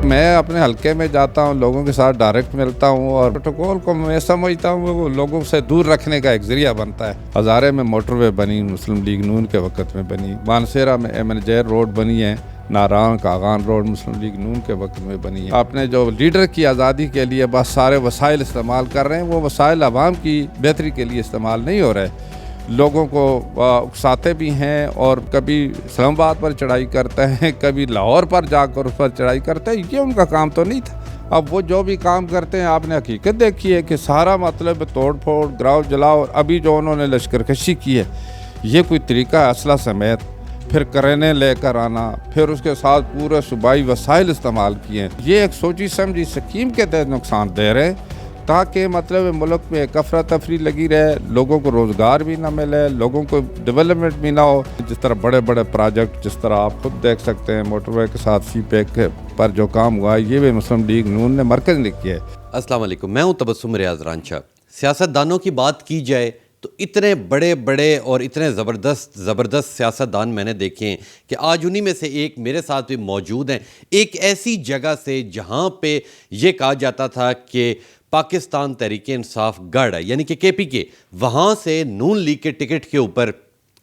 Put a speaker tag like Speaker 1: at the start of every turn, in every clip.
Speaker 1: میں اپنے حلقے میں جاتا ہوں، لوگوں کے ساتھ ڈائریکٹ ملتا ہوں، اور پروٹوکول کو میں سمجھتا ہوں وہ لوگوں سے دور رکھنے کا ایک ذریعہ بنتا ہے۔ ہزارے میں موٹر وے بنی، مسلم لیگ نون کے وقت میں بنی۔ مانسیرہ میں ایم این جیر روڈ بنی ہے، ناران کاغان روڈ مسلم لیگ نون کے وقت میں بنی ہے۔ آپ نے جو لیڈر کی آزادی کے لیے بس سارے وسائل استعمال کر رہے ہیں، وہ وسائل عوام کی بہتری کے لیے استعمال نہیں ہو رہے، لوگوں کو اکساتے بھی ہیں، اور کبھی اسلام آباد پر چڑھائی کرتے ہیں، کبھی لاہور پر جا کر اس پر چڑھائی کرتے ہیں۔ یہ ان کا کام تو نہیں تھا۔ اب وہ جو بھی کام کرتے ہیں، آپ نے حقیقت دیکھی ہے کہ سارا مطلب توڑ پھوڑ، گراؤ جلاؤ، اور ابھی جو انہوں نے لشکر کشی کی ہے، یہ کوئی طریقہ ہے؟ اسلحہ سمیت، پھر کرینے لے کر آنا، پھر اس کے ساتھ پورے صوبائی وسائل استعمال کیے ہیں۔ یہ ایک سوچی سمجھی سکیم کے تحت نقصان دے رہے ہیں، تاکہ مطلب ملک میں ایک افراتفری لگی رہے، لوگوں کو روزگار بھی نہ ملے، لوگوں کو ڈیولپمنٹ بھی نہ ہو۔ جس طرح بڑے بڑے پروجیکٹ، جس طرح آپ خود دیکھ سکتے ہیں موٹر وے کے ساتھ سی پیک پر جو کام ہوا ہے، یہ بھی مسلم لیگ نون نے مرکز نے کیا ہے۔
Speaker 2: السلام علیکم، میں ہوں تبسم ریاض رانچھا۔ سیاستدانوں کی بات کی جائے تو اتنے بڑے بڑے اور اتنے زبردست سیاستدان میں نے دیکھے ہیں کہ آج انہی میں سے ایک میرے ساتھ بھی موجود ہیں، ایک ایسی جگہ سے جہاں پہ یہ کہا جاتا تھا کہ پاکستان تحریک انصاف گڑھ ہے، یعنی کہ کے پی کے، وہاں سے نون لیگ کے ٹکٹ کے اوپر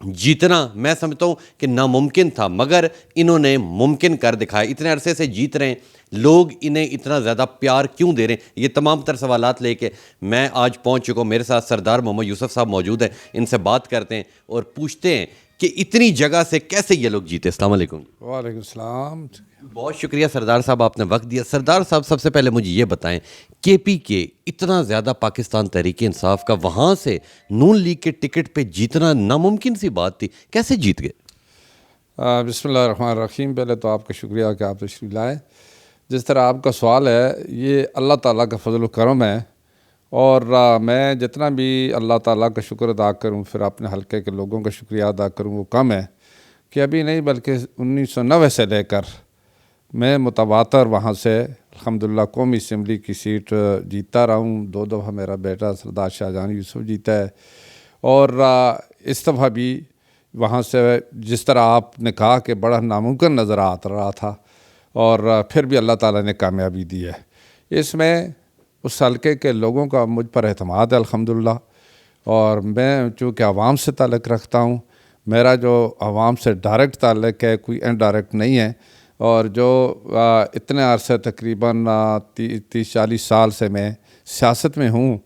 Speaker 2: جیتنا میں سمجھتا ہوں کہ ناممکن تھا، مگر انہوں نے ممکن کر دکھایا۔ اتنے عرصے سے جیت رہے ہیں، لوگ انہیں اتنا زیادہ پیار کیوں دے رہے ہیں؟ یہ تمام تر سوالات لے کے میں آج پہنچ چکا ہوں۔ میرے ساتھ سردار محمد یوسف صاحب موجود ہیں، ان سے بات کرتے ہیں اور پوچھتے ہیں کہ اتنی جگہ سے کیسے یہ لوگ جیتے۔ السلام علیکم۔
Speaker 1: وعلیکم السلام۔
Speaker 2: بہت شکریہ سردار صاحب، آپ نے وقت دیا۔ سردار صاحب، سب سے پہلے مجھے یہ بتائیں، کے پی کے اتنا زیادہ پاکستان تحریک انصاف کا، وہاں سے نون لیگ کے ٹکٹ پہ جیتنا ناممکن سی بات تھی، کیسے جیت گئے؟
Speaker 1: بسم اللہ الرحمن الرحیم۔ پہلے تو آپ کا شکریہ کہ آپ تشریف لائے۔ جس طرح آپ کا سوال ہے، یہ اللہ تعالیٰ کا فضل و کرم ہے، اور میں جتنا بھی اللہ تعالیٰ کا شکر ادا کروں، پھر اپنے حلقے کے لوگوں کا شکریہ ادا کروں، وہ کم ہے کہ ابھی نہیں بلکہ 1990 سے لے کر میں متواتر وہاں سے الحمدللہ قومی اسمبلی کی سیٹ جیتا رہا ہوں۔ 2 دفعہ میرا بیٹا سردار شاہجہان یوسف جیتا ہے، اور اس دفعہ بھی وہاں سے جس طرح آپ نے کہا کہ بڑا ناممکن نظر آ رہا تھا، اور پھر بھی اللہ تعالیٰ نے کامیابی دی ہے۔ اس میں اس حلقے کے لوگوں کا مجھ پر اعتماد ہے الحمدللہ، اور میں چونکہ عوام سے تعلق رکھتا ہوں، میرا جو عوام سے ڈائریکٹ تعلق ہے، کوئی انڈائریکٹ نہیں ہے، اور جو اتنے عرصے تقریباً 30-40 سال سے میں سیاست میں ہوں،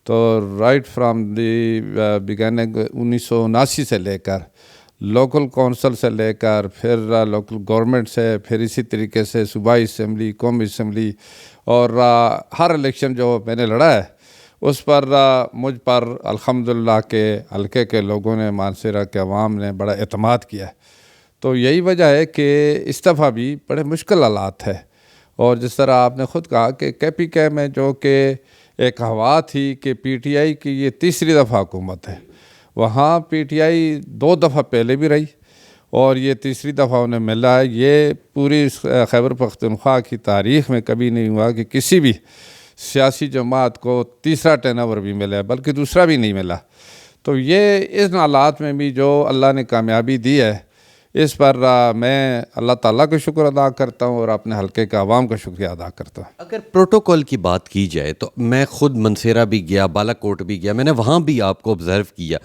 Speaker 1: تو رائٹ فرام دی بگننگ 1979 سے لے کر لوکل کونسل سے لے کر پھر لوکل گورنمنٹ سے، پھر اسی طریقے سے صوبائی اسمبلی، قومی اسمبلی، اور ہر الیکشن جو میں نے لڑا ہے اس پر مجھ پر الحمدللہ کے حلقے کے لوگوں نے، مانسیرہ کے عوام نے بڑا اعتماد کیا ہے۔ تو یہی وجہ ہے کہ اس دفعہ بھی بڑے مشکل حالات ہے، اور جس طرح آپ نے خود کہا کہ کے پی کے میں جو کہ ایک ہوا تھی کہ پی ٹی آئی کی یہ تیسری دفعہ حکومت ہے، وہاں پی ٹی آئی 2 دفعہ پہلے بھی رہی، اور یہ تیسری دفعہ انہیں ملا ہے۔ یہ پوری خیبر پختونخوا کی تاریخ میں کبھی نہیں ہوا کہ کسی بھی سیاسی جماعت کو تیسرا ٹرن اوور بھی ملا ہے، بلکہ دوسرا بھی نہیں ملا۔ تو یہ ان حالات میں بھی جو اللہ نے کامیابی دی ہے، اس پر میں اللہ تعالیٰ کا شکر ادا کرتا ہوں، اور اپنے حلقے کے عوام کا شکریہ ادا کرتا ہوں۔
Speaker 2: اگر پروٹوکول کی بات کی جائے تو میں خود منسیرہ بھی گیا، بالا کوٹ بھی گیا، میں نے وہاں بھی آپ کو آبزرو کیا،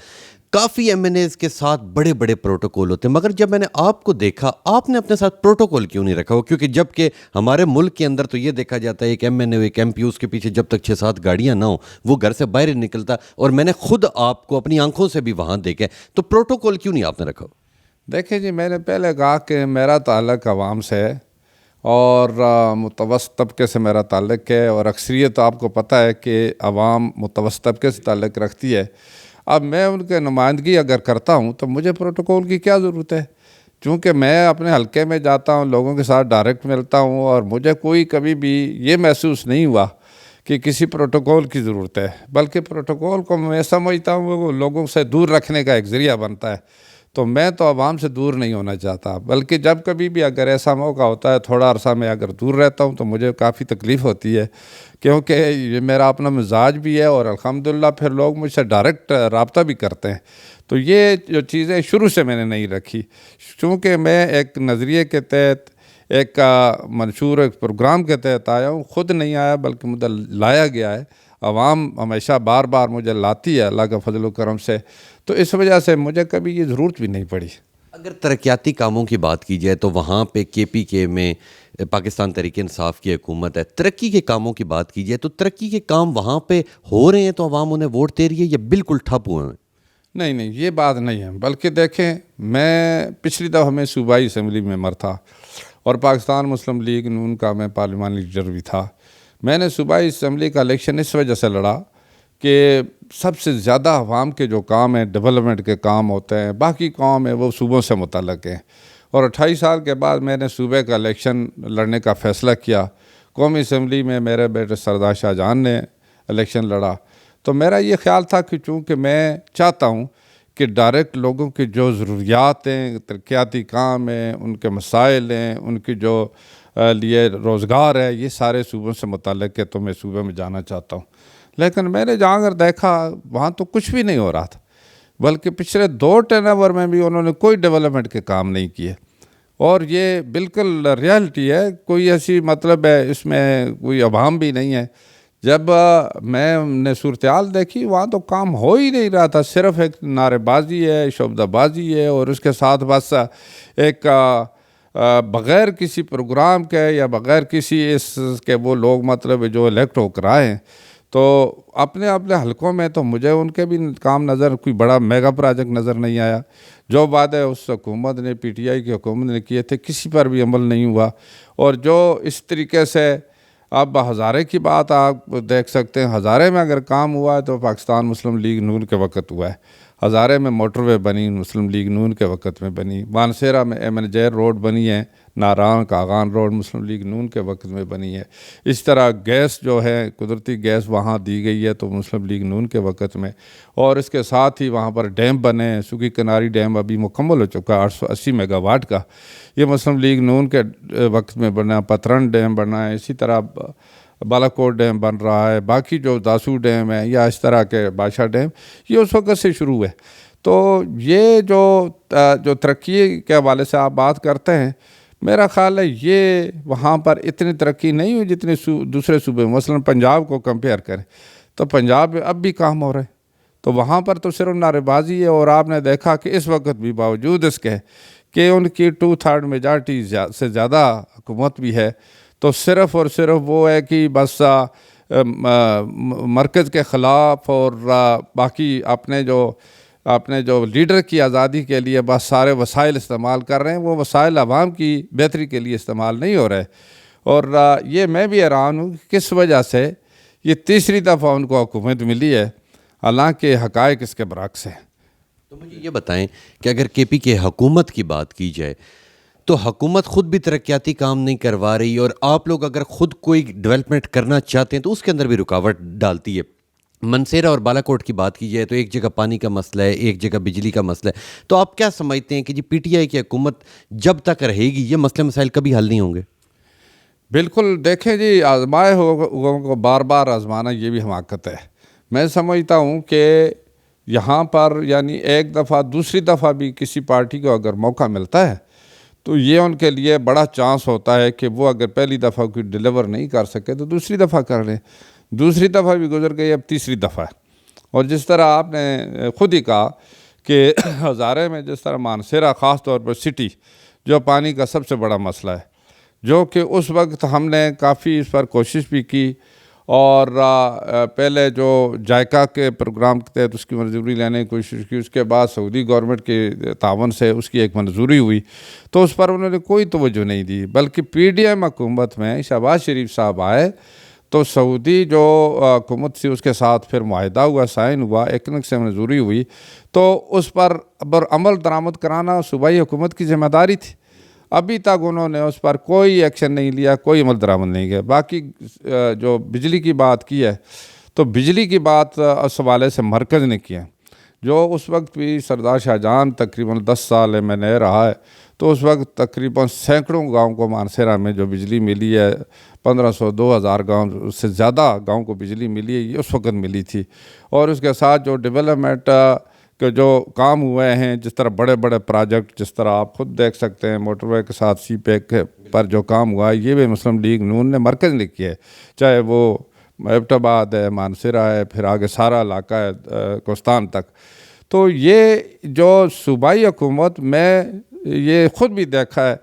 Speaker 2: کافی ایم این ایز کے ساتھ بڑے بڑے پروٹوکول ہوتے ہیں، مگر جب میں نے آپ کو دیکھا، آپ نے اپنے ساتھ پروٹوکول کیوں نہیں رکھا ہو؟ کیونکہ جب کہ ہمارے ملک کے اندر تو یہ دیکھا جاتا ہے ایک ایم این اے، ایک ایم پی، اس کے پیچھے جب تک 6-7 گاڑیاں نہ ہوں وہ گھر سے باہر نہیں نکلتا، اور میں نے خود آپ کو اپنی آنکھوں سے بھی وہاں دیکھا ہے، تو پروٹوکول کیوں نہیں آپ نے رکھا ہو؟
Speaker 1: دیکھیں جی، میں نے پہلے کہا کہ میرا تعلق عوام سے ہے، اور متوسط طبقے سے میرا تعلق ہے، اور اکثریت آپ کو پتہ ہے کہ عوام متوسط طبقے سے تعلق رکھتی ہے۔ اب میں ان کے نمائندگی اگر کرتا ہوں تو مجھے پروٹوکول کی کیا ضرورت ہے؟ چونکہ میں اپنے حلقے میں جاتا ہوں، لوگوں کے ساتھ ڈائریکٹ ملتا ہوں، اور مجھے کوئی کبھی بھی یہ محسوس نہیں ہوا کہ کسی پروٹوکول کی ضرورت ہے، بلکہ پروٹوکول کو میں سمجھتا ہوں وہ لوگوں سے دور رکھنے کا ایک ذریعہ بنتا ہے۔ تو میں تو عوام سے دور نہیں ہونا چاہتا، بلکہ جب کبھی بھی اگر ایسا موقع ہوتا ہے، تھوڑا عرصہ میں اگر دور رہتا ہوں تو مجھے کافی تکلیف ہوتی ہے، کیونکہ یہ میرا اپنا مزاج بھی ہے، اور الحمدللہ پھر لوگ مجھ سے ڈائریکٹ رابطہ بھی کرتے ہیں۔ تو یہ جو چیزیں شروع سے میں نے نہیں رکھی، چونکہ میں ایک نظریے کے تحت، ایک منشور ایک پروگرام کے تحت آیا ہوں. خود نہیں آیا بلکہ مجھے لایا گیا ہے. عوام ہمیشہ بار بار مجھے لاتی ہے اللہ کا فضل و کرم سے, تو اس وجہ سے مجھے کبھی یہ ضرورت بھی نہیں پڑی.
Speaker 2: اگر ترقیاتی کاموں کی بات کی جائے تو وہاں پہ KPK میں پاکستان تحریک انصاف کی حکومت ہے. ترقی کے کاموں کی بات کی جائے تو ترقی کے کام وہاں پہ ہو رہے ہیں تو عوام انہیں ووٹ دے رہی ہے یا بالکل ٹھپ ہوئے ہیں؟
Speaker 1: نہیں, یہ بات نہیں ہے. بلکہ دیکھیں, میں پچھلی دفعہ میں صوبائی اسمبلی ممبر تھا اور پاکستان مسلم لیگ نون کا میں پارلیمانی لیڈر بھی تھا. میں نے صوبائی اسمبلی کا الیکشن اس وجہ سے لڑا کہ سب سے زیادہ عوام کے جو کام ہیں ڈیولپمنٹ کے کام ہوتے ہیں, باقی کام ہیں وہ صوبوں سے متعلق ہیں. اور 28 سال کے بعد میں نے صوبے کا الیکشن لڑنے کا فیصلہ کیا. قومی اسمبلی میں میرے بیٹے سردار شاہ جان نے الیکشن لڑا. تو میرا یہ خیال تھا کہ چونکہ میں چاہتا ہوں کہ ڈائریکٹ لوگوں کی جو ضروریات ہیں, ترقیاتی کام ہیں, ان کے مسائل ہیں, ان کی جو لیے روزگار ہے, یہ سارے صوبوں سے متعلق ہے, تو میں صوبے میں جانا چاہتا ہوں. لیکن میں نے جہاں اگر دیکھا وہاں تو کچھ بھی نہیں ہو رہا تھا, بلکہ پچھلے 2 ٹرن اوور میں بھی انہوں نے کوئی ڈیولپمنٹ کے کام نہیں کیے. اور یہ بالکل ریالٹی ہے, کوئی ایسی مطلب ہے اس میں کوئی ابہام بھی نہیں ہے. جب میں نے صورتحال دیکھی وہاں تو کام ہو ہی نہیں رہا تھا, صرف ایک نعرے بازی ہے, شعبدہ بازی ہے, اور اس کے ساتھ بس ایک بغیر کسی پروگرام کے یا بغیر کسی اس کے وہ لوگ مطلب جو الیکٹ ہو کر آئے ہیں تو اپنے حلقوں میں تو مجھے ان کے بھی کام نظر, کوئی بڑا میگا پروجیکٹ نظر نہیں آیا. جو وعدے اس حکومت نے PTI کی حکومت نے کیے تھے کسی پر بھی عمل نہیں ہوا. اور جو اس طریقے سے اب ہزارے کی بات آپ دیکھ سکتے ہیں, ہزارے میں اگر کام ہوا ہے تو پاکستان مسلم لیگ نون کے وقت ہوا ہے. ہزارے میں موٹر وے بنی مسلم لیگ نون کے وقت میں بنی. مانسیرہ میں MN جیر روڈ بنی ہے, ناران کاغان روڈ مسلم لیگ نون کے وقت میں بنی ہے. اس طرح گیس جو ہے قدرتی گیس وہاں دی گئی ہے تو مسلم لیگ نون کے وقت میں. اور اس کے ساتھ ہی وہاں پر ڈیم بنے, سوکی کناری ڈیم ابھی مکمل ہو چکا 880 میگا واٹ کا, یہ مسلم لیگ نون کے وقت میں بنا. پترن ڈیم بنا ہے, اسی طرح بالاکوٹ ڈیم بن رہا ہے, باقی جو داسو ڈیم ہے یا اس طرح کے بادشاہ ڈیم یہ اس وقت سے شروع ہے. تو یہ جو ترقی کے حوالے سے آپ بات کرتے ہیں, میرا خیال ہے یہ وہاں پر اتنی ترقی نہیں ہوئی جتنی دوسرے صوبے میں. مثلا پنجاب کو کمپیئر کریں تو پنجاب میں اب بھی کام ہو رہے ہیں, تو وہاں پر تو صرف نعرے بازی ہے. اور آپ نے دیکھا کہ اس وقت بھی باوجود اس کے کہ ان کی 2/3 میجارٹی سے زیادہ حکومت بھی ہے, تو صرف اور صرف وہ ہے کہ بس مرکز کے خلاف اور باقی اپنے جو لیڈر کی آزادی کے لیے بس سارے وسائل استعمال کر رہے ہیں. وہ وسائل عوام کی بہتری کے لیے استعمال نہیں ہو رہے. اور یہ میں بھی حیران ہوں کہ کس وجہ سے یہ تیسری دفعہ ان کو حکومت ملی ہے, حالانکہ حقائق اس کے برعکس ہیں.
Speaker 2: تو مجھے یہ بتائیں کہ اگر KPK حکومت کی بات کی جائے تو حکومت خود بھی ترقیاتی کام نہیں کروا رہی, اور آپ لوگ اگر خود کوئی ڈیولپمنٹ کرنا چاہتے ہیں تو اس کے اندر بھی رکاوٹ ڈالتی ہے. منسیرہ اور بالاکوٹ کی بات کی جائے تو ایک جگہ پانی کا مسئلہ ہے, ایک جگہ بجلی کا مسئلہ ہے. تو آپ کیا سمجھتے ہیں کہ PTI کی حکومت جب تک رہے گی یہ مسئلے مسائل کبھی حل نہیں ہوں گے؟
Speaker 1: بالکل, دیکھیں جی, آزمائے ہوگوں کو بار بار آزمانا یہ بھی حماقت ہے. میں سمجھتا ہوں کہ یہاں پر یعنی ایک دفعہ دوسری دفعہ بھی کسی پارٹی کو اگر موقع ملتا ہے تو یہ ان کے لیے بڑا چانس ہوتا ہے کہ وہ اگر پہلی دفعہ کوئی ڈیلیور نہیں کر سکے تو دوسری دفعہ کر لیں. دوسری دفعہ بھی گزر گئی, اب تیسری دفعہ ہے. اور جس طرح آپ نے خود ہی کہا کہ ہزارے میں جس طرح مانسیرہ خاص طور پر سٹی جو پانی کا سب سے بڑا مسئلہ ہے, جو کہ اس وقت ہم نے کافی اس پر کوشش بھی کی, اور پہلے جو جائکا کے پروگرام کے تحت اس کی منظوری لینے کی کوشش کی, اس کے بعد سعودی گورنمنٹ کے تعاون سے اس کی ایک منظوری ہوئی, تو اس پر انہوں نے کوئی توجہ نہیں دی. بلکہ PDM حکومت میں شہباز شریف صاحب آئے تو سعودی جو حکومت تھی اس کے ساتھ پھر معاہدہ ہوا, سائن ہوا, ایکنک سے منظوری ہوئی, تو اس پر عمل درآمد کرانا صوبائی حکومت کی ذمہ داری تھی. ابھی تک انہوں نے اس پر کوئی ایکشن نہیں لیا, کوئی عمل درآمد نہیں کیا. باقی جو بجلی کی بات کی ہے تو بجلی کی بات اس حوالے سے مرکز نے کیا, جو اس وقت بھی سردار شاہ جان تقریباً 10 سال MNA رہا ہے, تو اس وقت تقریباً سینکڑوں گاؤں کو مانسیرہ میں جو بجلی ملی ہے, 1500-2000 گاؤں سے زیادہ گاؤں کو بجلی ملی ہے, یہ اس وقت ملی تھی. اور اس کے ساتھ جو ڈیولپمنٹ کہ جو کام ہوئے ہیں، جس طرح بڑے بڑے پروجیکٹ، جس طرح آپ خود دیکھ سکتے ہیں موٹر وے کے ساتھ سی پیک پر جو کام ہوا ہے، یہ بھی مسلم لیگ نون نے مرکز نے کیا ہے، چاہے وہ ایبٹ آباد ہے، مانسرہ ہے، پھر آگے سارا علاقہ ہے کوستان تک۔ تو یہ جو صوبائی حکومت میں یہ خود بھی دیکھا ہے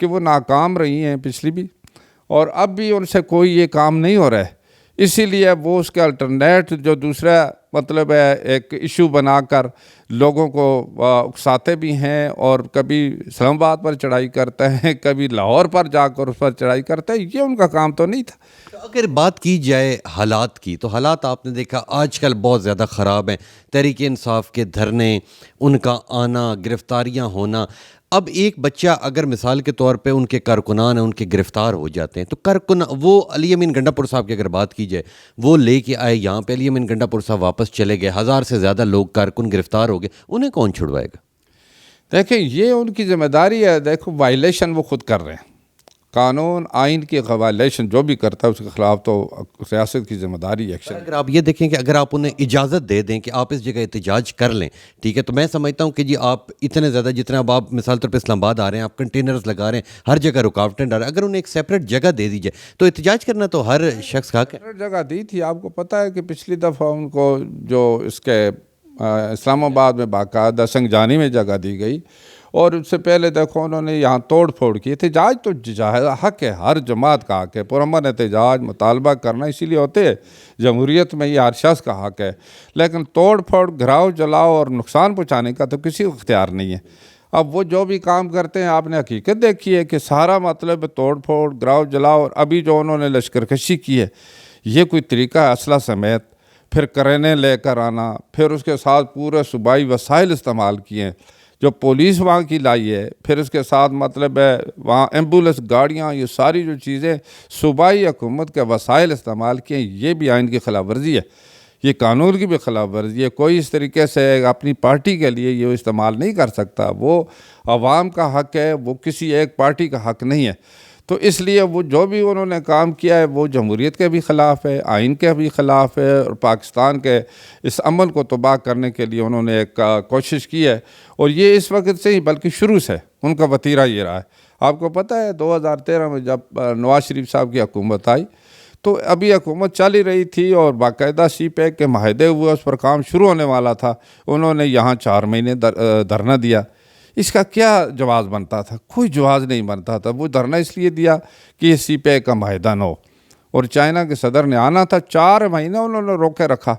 Speaker 1: کہ وہ ناکام رہی ہیں پچھلی بھی، اور اب بھی ان سے کوئی یہ کام نہیں ہو رہا ہے، اسی لیے وہ اس کے الٹرنیٹ جو دوسرا مطلب ہے ایک ایشو بنا کر لوگوں کو اکساتے بھی ہیں، اور کبھی اسلام آباد پر چڑھائی کرتے ہیں، کبھی لاہور پر جا کر اس پر چڑھائی کرتے ہیں۔ یہ ان کا کام تو نہیں تھا۔
Speaker 2: اگر بات کی جائے حالات کی، تو حالات آپ نے دیکھا آج کل بہت زیادہ خراب ہیں۔ تحریک انصاف کے دھرنے، ان کا آنا، گرفتاریاں ہونا۔ اب ایک بچہ اگر مثال کے طور پہ ان کے کارکنان ہیں، ان کے گرفتار ہو جاتے ہیں، تو وہ علی امین گنڈا پور صاحب کی اگر بات کی جائے، وہ لے کے آئے یہاں پہ، علی امین گنڈا پور صاحب واپس چلے گئے، 1000 سے زیادہ لوگ کارکن گرفتار ہو گئے، انہیں کون چھڑوائے گا؟
Speaker 1: دیکھیں یہ ان کی ذمہ داری ہے۔ دیکھو وائلیشن وہ خود کر رہے ہیں، قانون آئین کی وائلیشن جو بھی کرتا ہے اس کے خلاف تو ریاست کی ذمہ داری ہے ایکشن۔
Speaker 2: اگر آپ یہ دیکھیں کہ اگر آپ انہیں اجازت دے دیں کہ آپ اس جگہ احتجاج کر لیں، ٹھیک ہے، تو میں سمجھتا ہوں کہ جی آپ اتنے زیادہ جتنا اب آپ مثال طور پہ اسلام آباد آ رہے ہیں، آپ کنٹینرز لگا رہے ہیں، ہر جگہ رکاوٹیں ڈال رہے ہیں، اگر انہیں ایک سیپریٹ جگہ دے دی جائے تو احتجاج کرنا تو ہر شخص کا حق ہے۔
Speaker 1: جگہ دی تھی، آپ کو پتہ ہے کہ پچھلی دفعہ ان کو جو اس کے اسلام آباد میں باقاعدہ سنگجانی میں جگہ دی گئی، اور اس سے پہلے دیکھو انہوں نے یہاں توڑ پھوڑ کی۔ احتجاج تو حق ہے، ہر جماعت کا حق ہے، پرامن احتجاج مطالبہ کرنا، اسی لیے ہوتے ہیں جمہوریت میں، یہ ہر شخص کا حق ہے، لیکن توڑ پھوڑ، گھراؤ جلاؤ اور نقصان پہنچانے کا تو کسی کو اختیار نہیں ہے۔ اب وہ جو بھی کام کرتے ہیں، آپ نے حقیقت دیکھی ہے کہ سارا مطلب توڑ پھوڑ، گھراؤ جلاؤ، اور ابھی جو انہوں نے لشکر کشی کی ہے، یہ کوئی طریقہ ہے؟ اسلحہ سمیت، پھر کرینے لے کر آنا، پھر اس کے ساتھ پورے صوبائی وسائل استعمال کیے ہیں، جو پولیس وہاں کی لائی ہے، پھر اس کے ساتھ مطلب ہے وہاں ایمبولینس گاڑیاں، یہ ساری جو چیزیں صوبائی حکومت کے وسائل استعمال کیے ہیں، یہ بھی آئین کی خلاف ورزی ہے، یہ قانون کی بھی خلاف ورزی ہے۔ کوئی اس طریقے سے اپنی پارٹی کے لیے یہ استعمال نہیں کر سکتا، وہ عوام کا حق ہے، وہ کسی ایک پارٹی کا حق نہیں ہے۔ تو اس لیے وہ جو بھی انہوں نے کام کیا ہے وہ جمہوریت کے بھی خلاف ہے، آئین کے بھی خلاف ہے، اور پاکستان کے اس عمل کو تباہ کرنے کے لیے انہوں نے ایک کوشش کی ہے، اور یہ اس وقت سے ہی بلکہ شروع سے ان کا وتیرہ یہ رہا ہے۔ آپ کو پتہ ہے 2013 میں جب نواز شریف صاحب کی حکومت آئی تو ابھی حکومت چل ہی رہی تھی، اور باقاعدہ سی پیک کے معاہدے ہوئے، اس پر کام شروع ہونے والا تھا، انہوں نے یہاں 4 مہینے دھرنا دیا۔ اس کا کیا جواز بنتا تھا؟ کوئی جواز نہیں بنتا تھا۔ وہ دھرنا اس لیے دیا کہ یہ سی پیک کا معاہدہ نہ ہو، اور چائنا کے صدر نے آنا تھا، 4 مہینے انہوں نے روکے رکھا۔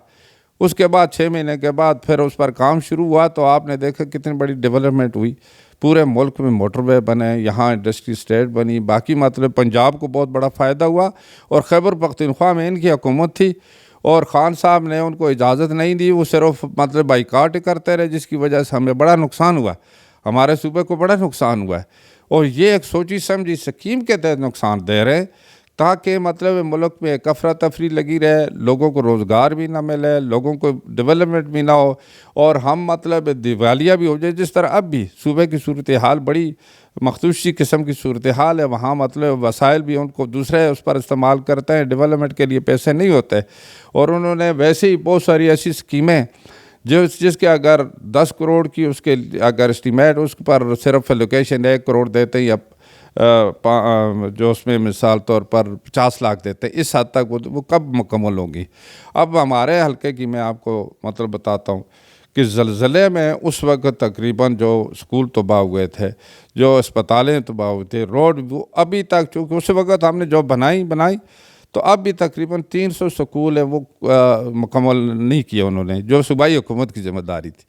Speaker 1: اس کے بعد 6 مہینے کے بعد پھر اس پر کام شروع ہوا، تو آپ نے دیکھا کتنی بڑی ڈیولپمنٹ ہوئی، پورے ملک میں موٹر وے بنے، یہاں انڈسٹری اسٹیٹ بنی، باقی مطلب پنجاب کو بہت بڑا فائدہ ہوا، اور خیبر پختونخوا میں ان کی حکومت تھی، اور خان صاحب نے ان کو اجازت نہیں دی، وہ صرف مطلب بائیکاٹ کرتے رہے، جس کی وجہ سے ہمیں بڑا نقصان ہوا، ہمارے صوبے کو بڑا نقصان ہوا ہے۔ اور یہ ایک سوچی سمجھی اسکیم کے تحت نقصان دے رہے ہیں، تاکہ مطلب ملک میں ایک افراتفری لگی رہے، لوگوں کو روزگار بھی نہ ملے، لوگوں کو ڈیولپمنٹ بھی نہ ہو، اور ہم مطلب دیوالیہ بھی ہو جائے، جس طرح اب بھی صوبے کی صورتحال بڑی مخدوشی قسم کی صورتحال ہے، وہاں مطلب وسائل بھی ان کو دوسرے اس پر استعمال کرتے ہیں، ڈیولپمنٹ کے لیے پیسے نہیں ہوتے، اور انہوں نے ویسے ہی بہت ساری ایسی اسکیمیں جس کے اگر 10 کروڑ کی اس کے اگر اسٹیمیٹ، اس پر صرف لوکیشن 1 کروڑ دیتے ہیں، یا جو اس میں مثال طور پر 50 لاکھ دیتے ہیں، اس حد تک وہ کب مکمل ہوں گی؟ اب ہمارے حلقے کی میں آپ کو مطلب بتاتا ہوں کہ زلزلے میں اس وقت تقریباً جو اسکول تباہ ہوئے تھے، جو اسپتالیں تباہ ہوئے تھے، روڈ وہ ابھی تک، چونکہ اس وقت ہم نے جو بنائی تو اب بھی تقریباً 300 سکول ہیں وہ مکمل نہیں کیے انہوں نے، جو صوبائی حکومت کی ذمہ داری تھی۔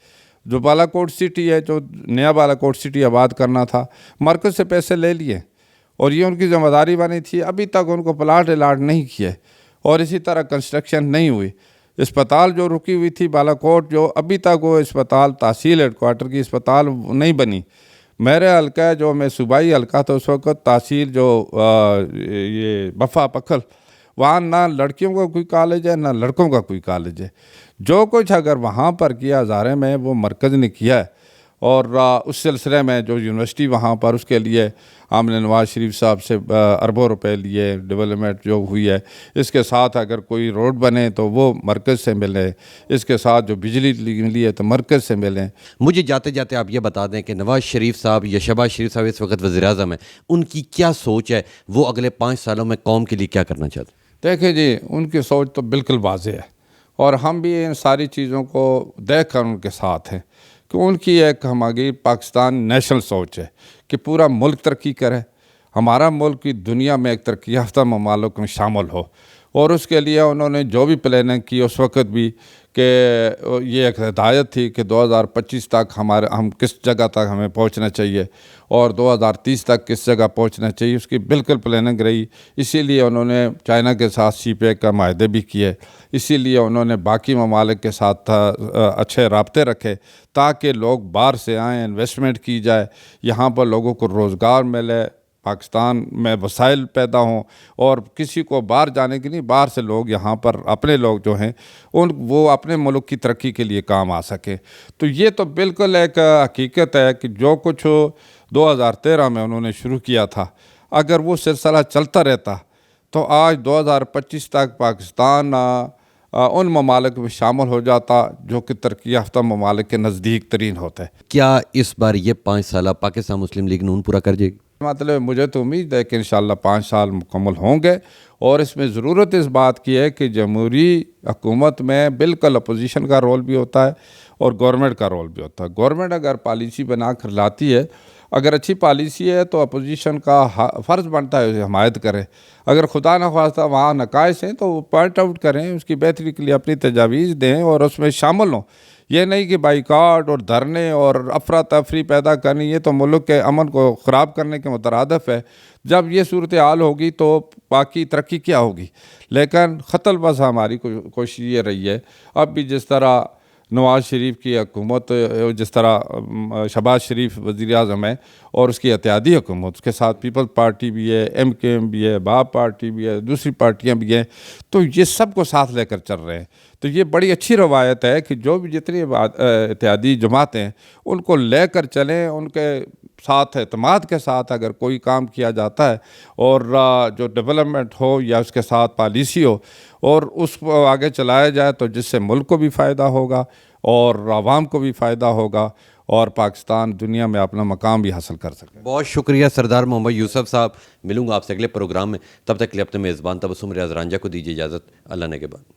Speaker 1: جو بالا کوٹ سٹی ہے، جو نیا بالا کوٹ سٹی آباد کرنا تھا، مرکز سے پیسے لے لیے، اور یہ ان کی ذمہ داری بنی تھی، ابھی تک ان کو پلاٹ الاٹ نہیں کیے، اور اسی طرح کنسٹرکشن نہیں ہوئی۔ اسپتال جو رکی ہوئی تھی بالا کوٹ، جو ابھی تک وہ اسپتال تحصیل ہیڈ کوارٹر کی اسپتال نہیں بنی۔ میرے حلقہ جو میں صوبائی حلقہ تھا اس وقت، تحصیل جو یہ بفا پکھل، وہاں نہ لڑکیوں کا کوئی کالج ہے نہ لڑکوں کا کوئی کالج ہے۔ جو کچھ اگر وہاں پر کیا ہزارے میں وہ مرکز نے کیا ہے، اور اس سلسلے میں جو یونیورسٹی وہاں پر اس کے لیے ہم نے نواز شریف صاحب سے اربوں روپے لیے، ڈیولپمنٹ جو ہوئی ہے اس کے ساتھ اگر کوئی روڈ بنے تو وہ مرکز سے ملے، اس کے ساتھ جو بجلی ملی ہے تو مرکز سے ملیں۔
Speaker 2: مجھے جاتے جاتے آپ یہ بتا دیں کہ نواز شریف صاحب یا شہباز شریف صاحب اس وقت وزیر اعظم ہیں، ان کی کیا سوچ ہے، وہ اگلے 5 سالوں میں قوم کے لیے کیا کرنا چاہتے ہیں؟
Speaker 1: دیکھیں جی، ان کی سوچ تو بالکل واضح ہے اور ہم بھی ان ساری چیزوں کو دیکھ کر ان کے ساتھ ہیں کہ ان کی ایک ہماری پاکستان نیشنل سوچ ہے کہ پورا ملک ترقی کرے، ہمارا ملک کی دنیا میں ایک ترقی یافتہ ممالک میں شامل ہو، اور اس کے لیے انہوں نے جو بھی پلاننگ کی اس وقت بھی کہ یہ ایک ہدایت تھی کہ 2025 تک ہم کس جگہ تک ہمیں پہنچنا چاہیے اور 2030 تک کس جگہ پہنچنا چاہیے، اس کی بالکل پلاننگ رہی۔ اسی لیے انہوں نے چائنا کے ساتھ سی پیک کا معاہدے بھی کیے، اسی لیے انہوں نے باقی ممالک کے ساتھ اچھے رابطے رکھے تاکہ لوگ باہر سے آئیں، انویسٹمنٹ کی جائے، یہاں پر لوگوں کو روزگار ملے، پاکستان میں وسائل پیدا ہوں، اور کسی کو باہر جانے کی نہیں، باہر سے لوگ یہاں پر اپنے لوگ جو ہیں وہ اپنے ملک کی ترقی کے لیے کام آ سکیں۔ تو یہ تو بالکل ایک حقیقت ہے کہ جو کچھ 2013 میں انہوں نے شروع کیا تھا، اگر وہ سلسلہ چلتا رہتا تو آج 2025 تک پاکستان ان ممالک میں شامل ہو جاتا جو کہ ترقی یافتہ ممالک کے نزدیک ترین ہوتے ہیں۔
Speaker 2: کیا اس بار یہ 5 سالہ پاکستان مسلم لیگ نون پورا کر جائے گی؟
Speaker 1: مطلب مجھے تو امید ہے کہ انشاءاللہ 5 سال مکمل ہوں گے، اور اس میں ضرورت اس بات کی ہے کہ جمہوری حکومت میں بالکل اپوزیشن کا رول بھی ہوتا ہے اور گورنمنٹ کا رول بھی ہوتا ہے۔ گورنمنٹ اگر پالیسی بنا کر لاتی ہے، اگر اچھی پالیسی ہے تو اپوزیشن کا فرض بنتا ہے اسے حمایت کرے، اگر خدا نخواستہ وہاں نقائص ہیں تو وہ پوائنٹ آؤٹ کریں، اس کی بہتری کے لیے اپنی تجاویز دیں اور اس میں شامل ہوں۔ یہ نہیں کہ بائیکاٹ اور دھرنے اور افراتفری پیدا کرنی، یہ تو ملک کے امن کو خراب کرنے کے مترادف ہے۔ جب یہ صورتحال ہوگی تو باقی ترقی کیا ہوگی؟ لیکن خطل بس ہماری کوشش یہ رہی ہے، اب بھی جس طرح نواز شریف کی حکومت، جس طرح شہباز شریف وزیر اعظم ہے اور اس کی اتحادی حکومت، اس کے ساتھ پیپلز پارٹی بھی ہے، MKM بھی ہے، باب پارٹی بھی ہے، دوسری پارٹیاں بھی ہیں، تو یہ سب کو ساتھ لے کر چل رہے ہیں۔ تو یہ بڑی اچھی روایت ہے کہ جو بھی جتنی اتحادی جماعتیں ہیں ان کو لے کر چلیں، ان کے ساتھ اعتماد کے ساتھ اگر کوئی کام کیا جاتا ہے اور جو ڈیولپمنٹ ہو یا اس کے ساتھ پالیسی ہو اور اس کو آگے چلایا جائے تو جس سے ملک کو بھی فائدہ ہوگا اور عوام کو بھی فائدہ ہوگا اور پاکستان دنیا میں اپنا مقام بھی حاصل کر سکے۔
Speaker 2: بہت شکریہ سردار محمد یوسف صاحب، ملوں گا آپ سے اگلے پروگرام میں، تب تک کے لیے اپنے میزبان تبسم ریاض رانجھا کو دیجیے اجازت، اللہ نے کے بعد۔